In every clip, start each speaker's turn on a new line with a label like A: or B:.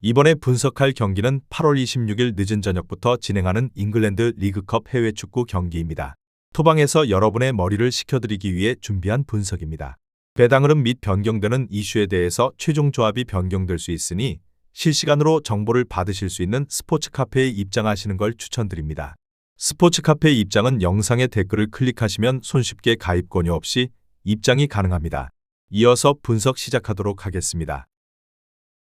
A: 이번에 분석할 경기는 8월 26일 늦은 저녁부터 진행하는 잉글랜드 리그컵 해외 축구 경기입니다. 토방에서 여러분의 머리를 식혀드리기 위해 준비한 분석입니다. 배당 흐름 및 변경되는 이슈에 대해서 최종 조합이 변경될 수 있으니 실시간으로 정보를 받으실 수 있는 스포츠 카페에 입장하시는 걸 추천드립니다. 스포츠 카페 입장은 영상의 댓글을 클릭하시면 손쉽게 가입 권유 없이 입장이 가능합니다. 이어서 분석 시작하도록 하겠습니다.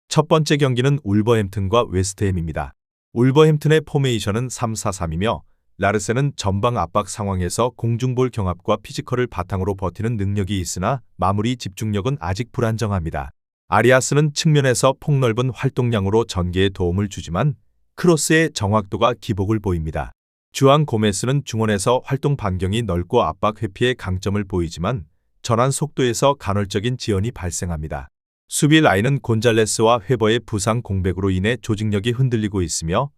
A: 첫 번째 경기는 울버햄튼과 웨스트햄입니다. 울버햄튼의 포메이션은 3-4-3이며 라르센은 전방 압박 상황에서 공중볼 경합과 피지컬을 바탕으로 버티는 능력이 있으나 마무리 집중력은 아직 불안정합니다. 아리아스는 측면에서 폭넓은 활동량으로 전개에 도움을 주지만 크로스의 정확도가 기복을 보입니다. 주앙 고메스는 중원에서 활동 반경이 넓고 압박 회피의 강점을 보이지만 전환 속도에서 간헐적인 지연이 발생합니다. 수비 라인은 곤잘레스와 회버의 부상 공백으로 인해 조직력이 흔들리고 있으며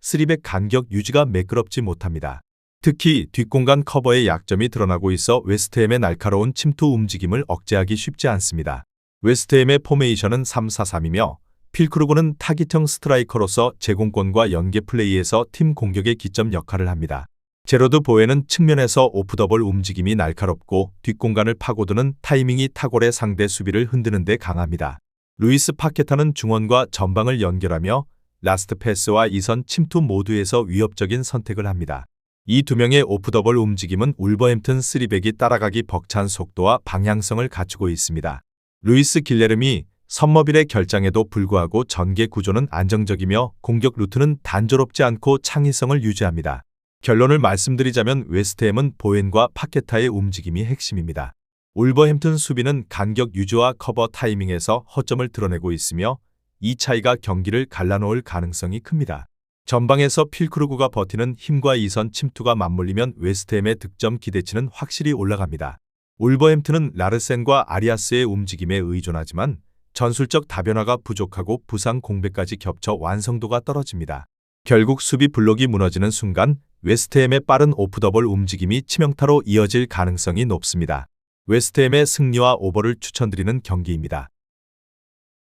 A: 3백 간격 유지가 매끄럽지 못합니다. 특히 뒷공간 커버의 약점이 드러나고 있어 웨스트햄의 날카로운 침투 움직임을 억제하기 쉽지 않습니다. 웨스트햄의 포메이션은 3-4-3이며 필크루그는 타깃형 스트라이커로서 제공권과 연계 플레이에서 팀 공격의 기점 역할을 합니다. 제로드 보에는 측면에서 오프더볼 움직임이 날카롭고 뒷공간을 파고드는 타이밍이 탁월해 상대 수비를 흔드는 데 강합니다. 루이스 파케타는 중원과 전방을 연결하며 라스트 패스와 이선 침투 모두에서 위협적인 선택을 합니다. 이 두 명의 오프더볼 움직임은 울버햄튼 3백이 따라가기 벅찬 속도와 방향성을 갖추고 있습니다. 루이스 길레름이 선머빌의 결장에도 불구하고 전개 구조는 안정적이며 공격 루트는 단조롭지 않고 창의성을 유지합니다. 결론을 말씀드리자면 웨스트햄은 보웬과 파케타의 움직임이 핵심입니다. 울버햄튼 수비는 간격 유지와 커버 타이밍에서 허점을 드러내고 있으며 이 차이가 경기를 갈라놓을 가능성이 큽니다. 전방에서 필크루그가 버티는 힘과 이선 침투가 맞물리면 웨스트햄의 득점 기대치는 확실히 올라갑니다. 울버햄튼은 라르센과 아리아스의 움직임에 의존하지만 전술적 다변화가 부족하고 부상 공백까지 겹쳐 완성도가 떨어집니다. 결국 수비 블록이 무너지는 순간 웨스트햄의 빠른 오프더볼 움직임이 치명타로 이어질 가능성이 높습니다. 웨스트햄의 승리와 오버를 추천드리는 경기입니다.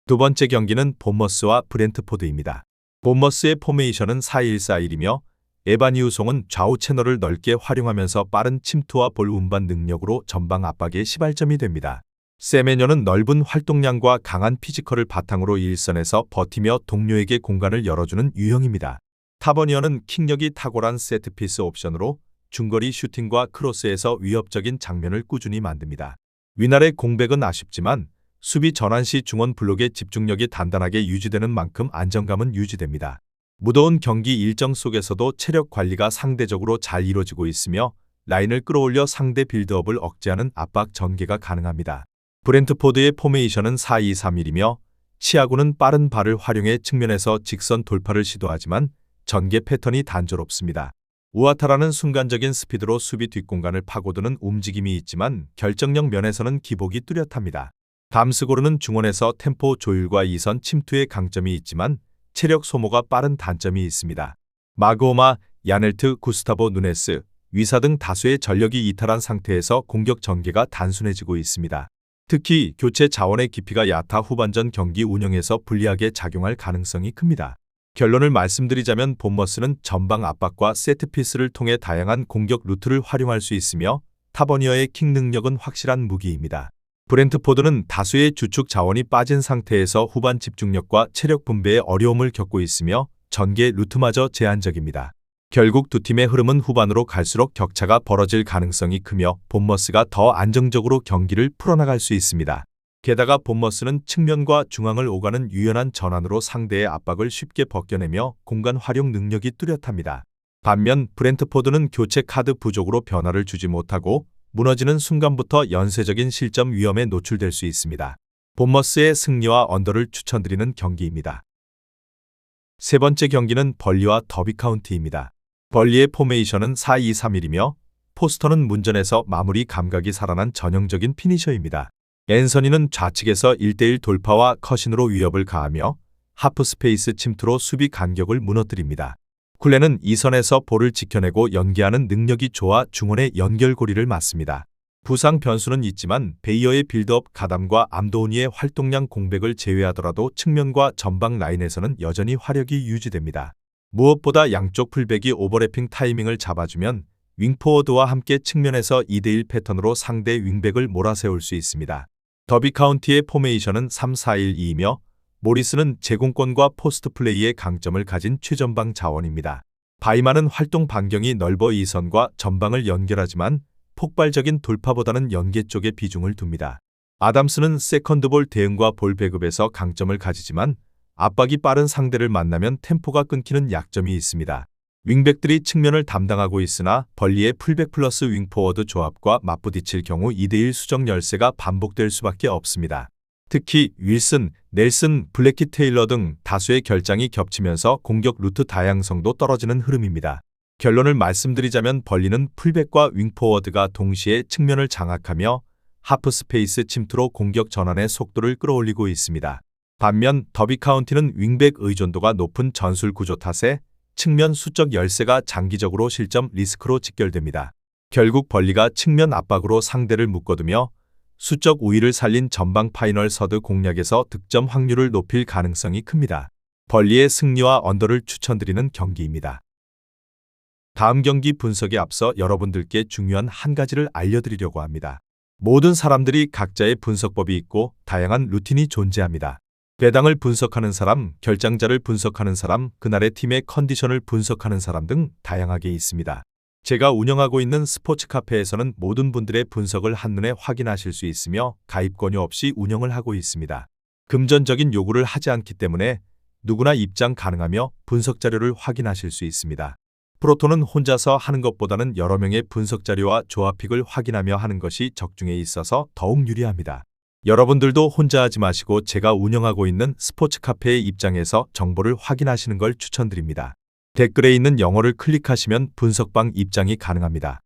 A: 두 번째 경기는 본머스와 브렌트포드입니다. 본머스의 포메이션은 4-1-4-1이며 에반 이우송은 좌우 채널을 넓게 활용하면서 빠른 침투와 볼 운반 능력으로 전방 압박의 시발점이 됩니다. 세메녀는 넓은 활동량과 강한 피지컬을 바탕으로 일선에서 버티며 동료에게 공간을 열어주는 유형입니다. 타버니어는 킥력이 탁월한 세트피스 옵션으로 중거리 슈팅과 크로스에서 위협적인 장면을 꾸준히 만듭니다. 위날의 공백은 아쉽지만 수비 전환 시 중원 블록의 집중력이 단단하게 유지되는 만큼 안정감은 유지됩니다. 무더운 경기 일정 속에서도 체력 관리가 상대적으로 잘 이루어지고 있으며 라인을 끌어올려 상대 빌드업을 억제하는 압박 전개가 가능합니다. 브렌트포드의 포메이션은 4-2-3-1이며 치아고는 빠른 발을 활용해 측면에서 직선 돌파를 시도하지만 전개 패턴이 단조롭습니다. 우아타라는 순간적인 스피드로 수비 뒷공간을 파고드는 움직임이 있지만 결정력 면에서는 기복이 뚜렷합니다. 감스고르는 중원에서 템포 조율과 이선 침투의 강점이 있지만 체력 소모가 빠른 단점이 있습니다. 마그오마, 야넬트, 구스타보 누네스, 위사 등 다수의 전력이 이탈한 상태에서 공격 전개가 단순해지고 있습니다. 특히 교체 자원의 깊이가 얕아 후반전 경기 운영에서 불리하게 작용할 가능성이 큽니다. 결론을 말씀드리자면 본머스는 전방 압박과 세트피스를 통해 다양한 공격 루트를 활용할 수 있으며 타버니어의 킥 능력은 확실한 무기입니다. 브렌트포드는 다수의 주축 자원이 빠진 상태에서 후반 집중력과 체력 분배에 어려움을 겪고 있으며 전개 루트마저 제한적입니다. 결국 두 팀의 흐름은 후반으로 갈수록 격차가 벌어질 가능성이 크며 본머스가 더 안정적으로 경기를 풀어나갈 수 있습니다. 게다가 본머스는 측면과 중앙을 오가는 유연한 전환으로 상대의 압박을 쉽게 벗겨내며 공간 활용 능력이 뚜렷합니다. 반면 브렌트포드는 교체 카드 부족으로 변화를 주지 못하고 무너지는 순간부터 연쇄적인 실점 위험에 노출될 수 있습니다. 본머스의 승리와 언더를 추천드리는 경기입니다. 세 번째 경기는 벌리와 더비카운티입니다. 벌리의 포메이션은 4-2-3-1이며 포스터는 문전에서 마무리 감각이 살아난 전형적인 피니셔입니다. 앤서니는 좌측에서 1대1 돌파와 컷신으로 위협을 가하며 하프 스페이스 침투로 수비 간격을 무너뜨립니다. 쿨레는 이선에서 볼을 지켜내고 연계하는 능력이 좋아 중원의 연결고리를 맞습니다. 부상 변수는 있지만 베이어의 빌드업 가담과 암도우니의 활동량 공백을 제외하더라도 측면과 전방 라인에서는 여전히 화력이 유지됩니다. 무엇보다 양쪽 풀백이 오버래핑 타이밍을 잡아주면 윙포워드와 함께 측면에서 2대1 패턴으로 상대 윙백을 몰아세울 수 있습니다. 더비 카운티의 포메이션은 3-4-1-2이며 모리스는 제공권과 포스트 플레이의 강점을 가진 최전방 자원입니다. 바이만은 활동 반경이 넓어 이선과 전방을 연결하지만 폭발적인 돌파보다는 연계 쪽에 비중을 둡니다. 아담스는 세컨드볼 대응과 볼 배급에서 강점을 가지지만 압박이 빠른 상대를 만나면 템포가 끊기는 약점이 있습니다. 윙백들이 측면을 담당하고 있으나 벌리의 풀백 플러스 윙포워드 조합과 맞부딪힐 경우 2대1 수적 열세가 반복될 수밖에 없습니다. 특히 윌슨, 넬슨, 블랙키 테일러 등 다수의 결장이 겹치면서 공격 루트 다양성도 떨어지는 흐름입니다. 결론을 말씀드리자면 벌리는 풀백과 윙포워드가 동시에 측면을 장악하며 하프 스페이스 침투로 공격 전환의 속도를 끌어올리고 있습니다. 반면 더비 카운티는 윙백 의존도가 높은 전술 구조 탓에 측면 수적 열세가 장기적으로 실점 리스크로 직결됩니다. 결국 벌리가 측면 압박으로 상대를 묶어두며 수적 우위를 살린 전방 파이널 서드 공략에서 득점 확률을 높일 가능성이 큽니다. 벌리의 승리와 언더를 추천드리는 경기입니다. 다음 경기 분석에 앞서 여러분들께 중요한 한 가지를 알려드리려고 합니다. 모든 사람들이 각자의 분석법이 있고 다양한 루틴이 존재합니다. 배당을 분석하는 사람, 결장자를 분석하는 사람, 그날의 팀의 컨디션을 분석하는 사람 등 다양하게 있습니다. 제가 운영하고 있는 스포츠 카페에서는 모든 분들의 분석을 한눈에 확인하실 수 있으며 가입 권유 없이 운영을 하고 있습니다. 금전적인 요구를 하지 않기 때문에 누구나 입장 가능하며 분석 자료를 확인하실 수 있습니다. 프로토는 혼자서 하는 것보다는 여러 명의 분석 자료와 조합픽을 확인하며 하는 것이 적중에 있어서 더욱 유리합니다. 여러분들도 혼자 하지 마시고 제가 운영하고 있는 스포츠 카페의 입장에서 정보를 확인하시는 걸 추천드립니다. 댓글에 있는 영어를 클릭하시면 분석방 입장이 가능합니다.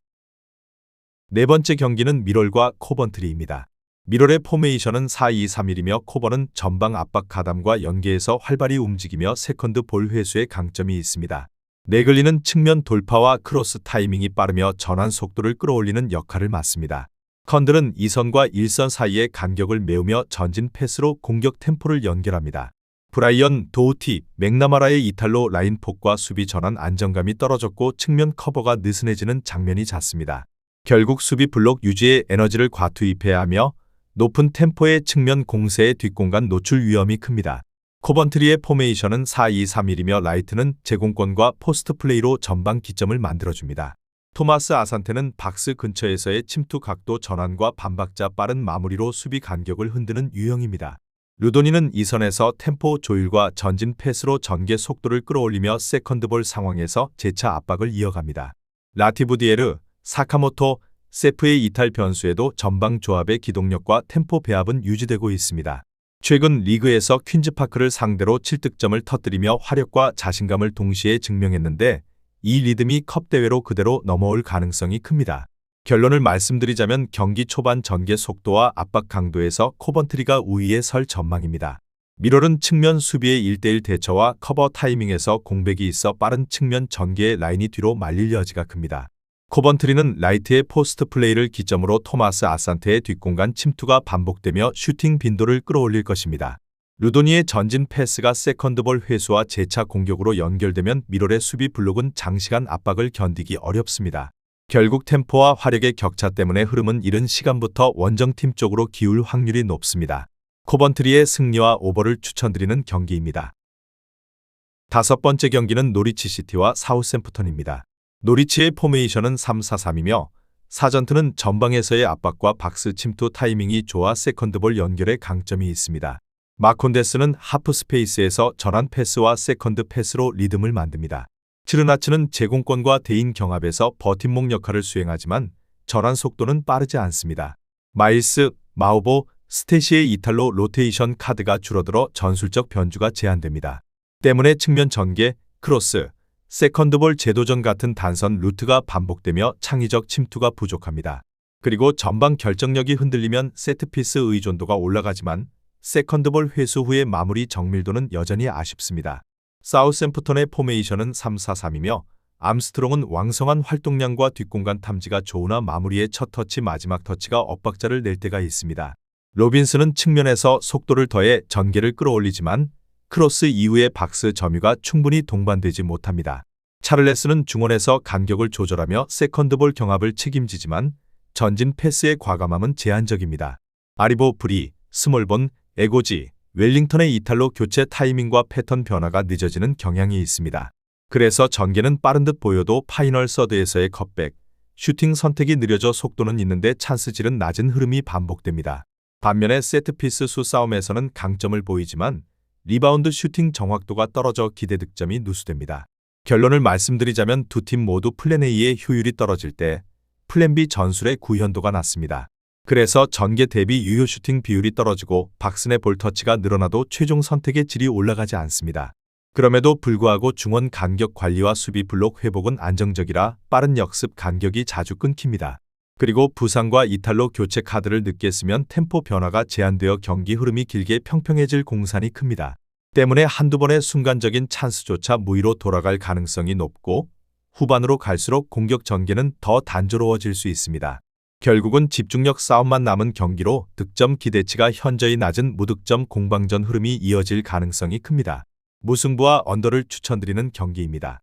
A: 네 번째 경기는 미럴과 코번트리입니다. 미럴의 포메이션은 4-2-3-1이며 코번은 전방 압박 가담과 연계해서 활발히 움직이며 세컨드 볼 회수에 강점이 있습니다. 네글리는 측면 돌파와 크로스 타이밍이 빠르며 전환 속도를 끌어올리는 역할을 맡습니다. 컨들은 2선과 1선 사이의 간격을 메우며 전진 패스로 공격 템포를 연결합니다. 브라이언, 도우티, 맥나마라의 이탈로 라인 폭과 수비 전환 안정감이 떨어졌고 측면 커버가 느슨해지는 장면이 잦습니다. 결국 수비 블록 유지에 에너지를 과투입해야 하며 높은 템포의 측면 공세의 뒷공간 노출 위험이 큽니다. 코번트리의 포메이션은 4-2-3-1이며 라이트는 제공권과 포스트 플레이로 전방 기점을 만들어줍니다. 토마스 아산테는 박스 근처에서의 침투 각도 전환과 반박자 빠른 마무리로 수비 간격을 흔드는 유형입니다. 루도니는 2선에서 템포 조율과 전진 패스로 전개 속도를 끌어올리며 세컨드볼 상황에서 재차 압박을 이어갑니다. 라티부디에르, 사카모토, 세프의 이탈 변수에도 전방 조합의 기동력과 템포 배합은 유지되고 있습니다. 최근 리그에서 퀸즈파크를 상대로 7득점을 터뜨리며 화력과 자신감을 동시에 증명했는데 이 리듬이 컵 대회로 그대로 넘어올 가능성이 큽니다. 결론을 말씀드리자면 경기 초반 전개 속도와 압박 강도에서 코번트리가 우위에 설 전망입니다. 미럴은 측면 수비의 1대1 대처와 커버 타이밍에서 공백이 있어 빠른 측면 전개의 라인이 뒤로 말릴 여지가 큽니다. 코번트리는 라이트의 포스트 플레이를 기점으로 토마스 아산테의 뒷공간 침투가 반복되며 슈팅 빈도를 끌어올릴 것입니다. 루도니의 전진 패스가 세컨드볼 회수와 재차 공격으로 연결되면 미럴의 수비 블록은 장시간 압박을 견디기 어렵습니다. 결국 템포와 화력의 격차 때문에 흐름은 이른 시간부터 원정팀 쪽으로 기울 확률이 높습니다. 코번트리의 승리와 오버를 추천드리는 경기입니다. 다섯 번째 경기는 노리치 시티와 사우샘프턴입니다. 노리치의 포메이션은 3-4-3이며 사전트는 전방에서의 압박과 박스 침투 타이밍이 좋아 세컨드볼 연결에 강점이 있습니다. 마콘데스는 하프 스페이스에서 전환 패스와 세컨드 패스로 리듬을 만듭니다. 츠르나츠는 제공권과 대인 경합에서 버팀목 역할을 수행하지만 전환 속도는 빠르지 않습니다. 마일스, 마우보, 스테시의 이탈로 로테이션 카드가 줄어들어 전술적 변주가 제한됩니다. 때문에 측면 전개, 크로스, 세컨드볼 제도전 같은 단선 루트가 반복되며 창의적 침투가 부족합니다. 그리고 전방 결정력이 흔들리면 세트피스 의존도가 올라가지만 세컨드볼 회수 후의 마무리 정밀도는 여전히 아쉽습니다. 사우샘프턴의 포메이션은 3-4-3이며 암스트롱은 왕성한 활동량과 뒷공간 탐지가 좋으나 마무리의 첫 터치 마지막 터치가 엇박자를 낼 때가 있습니다. 로빈슨은 측면에서 속도를 더해 전개를 끌어올리지만 크로스 이후의 박스 점유가 충분히 동반되지 못합니다. 찰레스는 중원에서 간격을 조절하며 세컨드볼 경합을 책임지지만 전진 패스의 과감함은 제한적입니다. 아리보 브리, 스몰본, 에고지, 웰링턴의 이탈로 교체 타이밍과 패턴 변화가 늦어지는 경향이 있습니다. 그래서 전개는 빠른 듯 보여도 파이널 서드에서의 컷백, 슈팅 선택이 느려져 속도는 있는데 찬스질은 낮은 흐름이 반복됩니다. 반면에 세트피스 수 싸움에서는 강점을 보이지만 리바운드 슈팅 정확도가 떨어져 기대 득점이 누수됩니다. 결론을 말씀드리자면 두 팀 모두 플랜 A의 효율이 떨어질 때 플랜 B 전술의 구현도가 낮습니다. 그래서 전개 대비 유효 슈팅 비율이 떨어지고 박스 내 볼 터치가 늘어나도 최종 선택의 질이 올라가지 않습니다. 그럼에도 불구하고 중원 간격 관리와 수비 블록 회복은 안정적이라 빠른 역습 간격이 자주 끊깁니다. 그리고 부상과 이탈로 교체 카드를 늦게 쓰면 템포 변화가 제한되어 경기 흐름이 길게 평평해질 공산이 큽니다. 때문에 한두 번의 순간적인 찬스조차 무의로 돌아갈 가능성이 높고 후반으로 갈수록 공격 전개는 더 단조로워질 수 있습니다. 결국은 집중력 싸움만 남은 경기로 득점 기대치가 현저히 낮은 무득점 공방전 흐름이 이어질 가능성이 큽니다. 무승부와 언더를 추천드리는 경기입니다.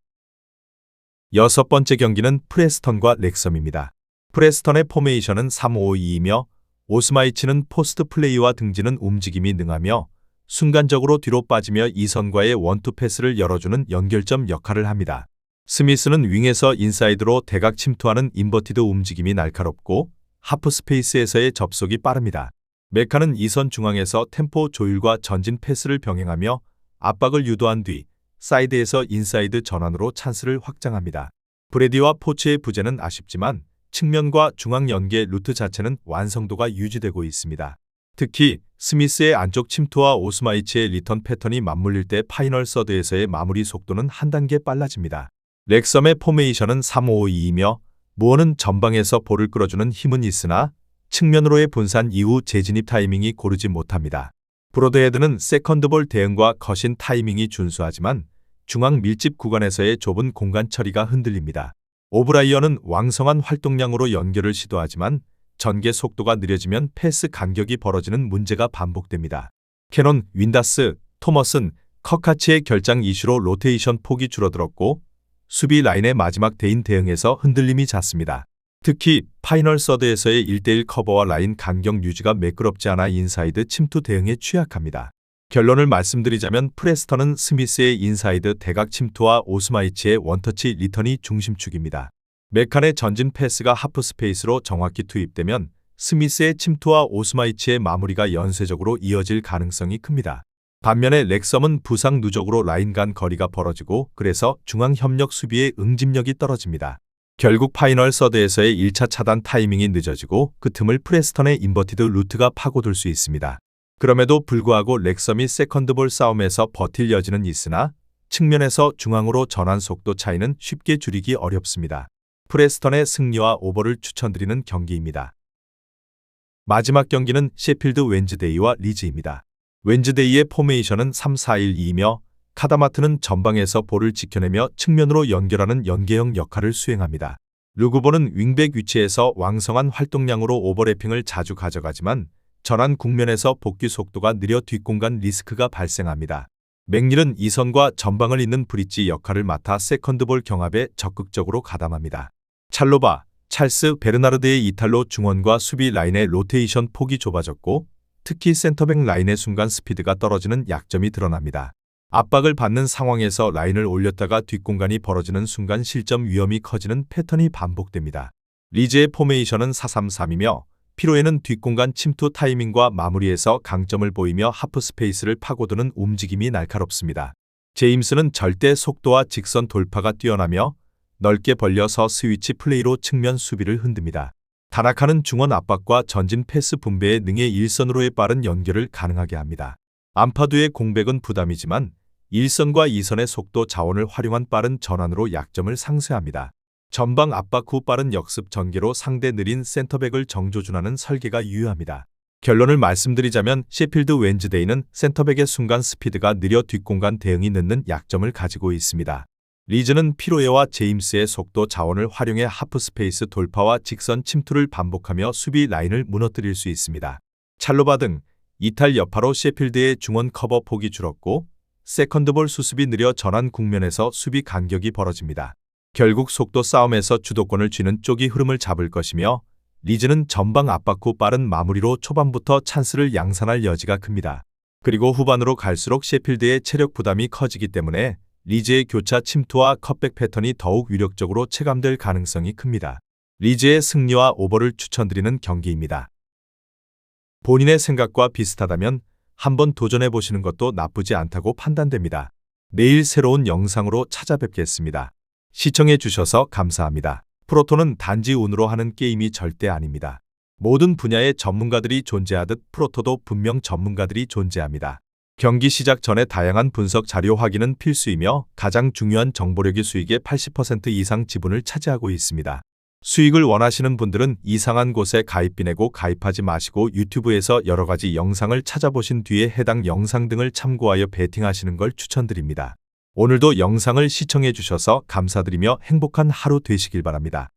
A: 여섯 번째 경기는 프레스턴과 렉섬입니다. 프레스턴의 포메이션은 3-5-2이며 오스마이치는 포스트 플레이와 등지는 움직임이 능하며 순간적으로 뒤로 빠지며 이선과의 원투 패스를 열어주는 연결점 역할을 합니다. 스미스는 윙에서 인사이드로 대각 침투하는 인버티드 움직임이 날카롭고 하프 스페이스에서의 접속이 빠릅니다. 메카는 이선 중앙에서 템포 조율과 전진 패스를 병행하며 압박을 유도한 뒤 사이드에서 인사이드 전환으로 찬스를 확장합니다. 브래디와 포츠의 부재는 아쉽지만 측면과 중앙 연계 루트 자체는 완성도가 유지되고 있습니다. 특히 스미스의 안쪽 침투와 오스마이치의 리턴 패턴이 맞물릴 때 파이널 서드에서의 마무리 속도는 한 단계 빨라집니다. 렉섬의 포메이션은 3-5-2이며 무어는 전방에서 볼을 끌어주는 힘은 있으나 측면으로의 분산 이후 재진입 타이밍이 고르지 못합니다. 브로드헤드는 세컨드볼 대응과 거신 타이밍이 준수하지만 중앙 밀집 구간에서의 좁은 공간 처리가 흔들립니다. 오브라이언은 왕성한 활동량으로 연결을 시도하지만 전개 속도가 느려지면 패스 간격이 벌어지는 문제가 반복됩니다. 캐논, 윈다스, 토머슨, 커카치의 결장 이슈로 로테이션 폭이 줄어들었고 수비 라인의 마지막 대인 대응에서 흔들림이 잦습니다. 특히 파이널 서드에서의 1대1 커버와 라인 간격 유지가 매끄럽지 않아 인사이드 침투 대응에 취약합니다. 결론을 말씀드리자면 프레스턴은 스미스의 인사이드 대각 침투와 오스마이치의 원터치 리턴이 중심축입니다. 메칸의 전진 패스가 하프 스페이스로 정확히 투입되면 스미스의 침투와 오스마이치의 마무리가 연쇄적으로 이어질 가능성이 큽니다. 반면에 렉섬은 부상 누적으로 라인 간 거리가 벌어지고 그래서 중앙 협력 수비의 응집력이 떨어집니다. 결국 파이널 서드에서의 1차 차단 타이밍이 늦어지고 그 틈을 프레스턴의 인버티드 루트가 파고들 수 있습니다. 그럼에도 불구하고 렉섬이 세컨드볼 싸움에서 버틸 여지는 있으나 측면에서 중앙으로 전환 속도 차이는 쉽게 줄이기 어렵습니다. 프레스턴의 승리와 오버를 추천드리는 경기입니다. 마지막 경기는 셰필드 웬즈데이와 리즈입니다. 웬즈데이의 포메이션은 3-4-1-2이며 카다마트는 전방에서 볼을 지켜내며 측면으로 연결하는 연계형 역할을 수행합니다. 루그보는 윙백 위치에서 왕성한 활동량으로 오버래핑을 자주 가져가지만 전환 국면에서 복귀 속도가 느려 뒷공간 리스크가 발생합니다. 맥닐은 이선과 전방을 잇는 브릿지 역할을 맡아 세컨드볼 경합에 적극적으로 가담합니다. 찰로바, 찰스 베르나르드의 이탈로 중원과 수비 라인의 로테이션 폭이 좁아졌고 특히 센터백 라인의 순간 스피드가 떨어지는 약점이 드러납니다. 압박을 받는 상황에서 라인을 올렸다가 뒷공간이 벌어지는 순간 실점 위험이 커지는 패턴이 반복됩니다. 리즈의 포메이션은 4-3-3이며 피로에는 뒷공간 침투 타이밍과 마무리에서 강점을 보이며 하프 스페이스를 파고드는 움직임이 날카롭습니다. 제임스는 절대 속도와 직선 돌파가 뛰어나며 넓게 벌려서 스위치 플레이로 측면 수비를 흔듭니다. 다나카는 중원 압박과 전진 패스 분배에 능해 일선으로의 빠른 연결을 가능하게 합니다. 암파두의 공백은 부담이지만 1선과 2선의 속도 자원을 활용한 빠른 전환으로 약점을 상쇄합니다. 전방 압박 후 빠른 역습 전개로 상대 느린 센터백을 정조준하는 설계가 유효합니다. 결론을 말씀드리자면 셰필드 웬즈데이는 센터백의 순간 스피드가 느려 뒷공간 대응이 늦는 약점을 가지고 있습니다. 리즈는 피로에와 제임스의 속도 자원을 활용해 하프스페이스 돌파와 직선 침투를 반복하며 수비 라인을 무너뜨릴 수 있습니다. 찰로바 등 이탈 여파로 셰필드의 중원 커버 폭이 줄었고 세컨드볼 수습이 느려 전환 국면에서 수비 간격이 벌어집니다. 결국 속도 싸움에서 주도권을 쥐는 쪽이 흐름을 잡을 것이며 리즈는 전방 압박 후 빠른 마무리로 초반부터 찬스를 양산할 여지가 큽니다. 그리고 후반으로 갈수록 셰필드의 체력 부담이 커지기 때문에 리즈의 교차 침투와 컷백 패턴이 더욱 위력적으로 체감될 가능성이 큽니다. 리즈의 승리와 오버를 추천드리는 경기입니다. 본인의 생각과 비슷하다면 한번 도전해 보시는 것도 나쁘지 않다고 판단됩니다. 내일 새로운 영상으로 찾아뵙겠습니다. 시청해 주셔서 감사합니다. 프로토는 단지 운으로 하는 게임이 절대 아닙니다. 모든 분야의 전문가들이 존재하듯 프로토도 분명 전문가들이 존재합니다. 경기 시작 전에 다양한 분석 자료 확인은 필수이며 가장 중요한 정보력이 수익의 80% 이상 지분을 차지하고 있습니다. 수익을 원하시는 분들은 이상한 곳에 가입비 내고 가입하지 마시고 유튜브에서 여러 가지 영상을 찾아보신 뒤에 해당 영상 등을 참고하여 베팅하시는 걸 추천드립니다. 오늘도 영상을 시청해 주셔서 감사드리며 행복한 하루 되시길 바랍니다.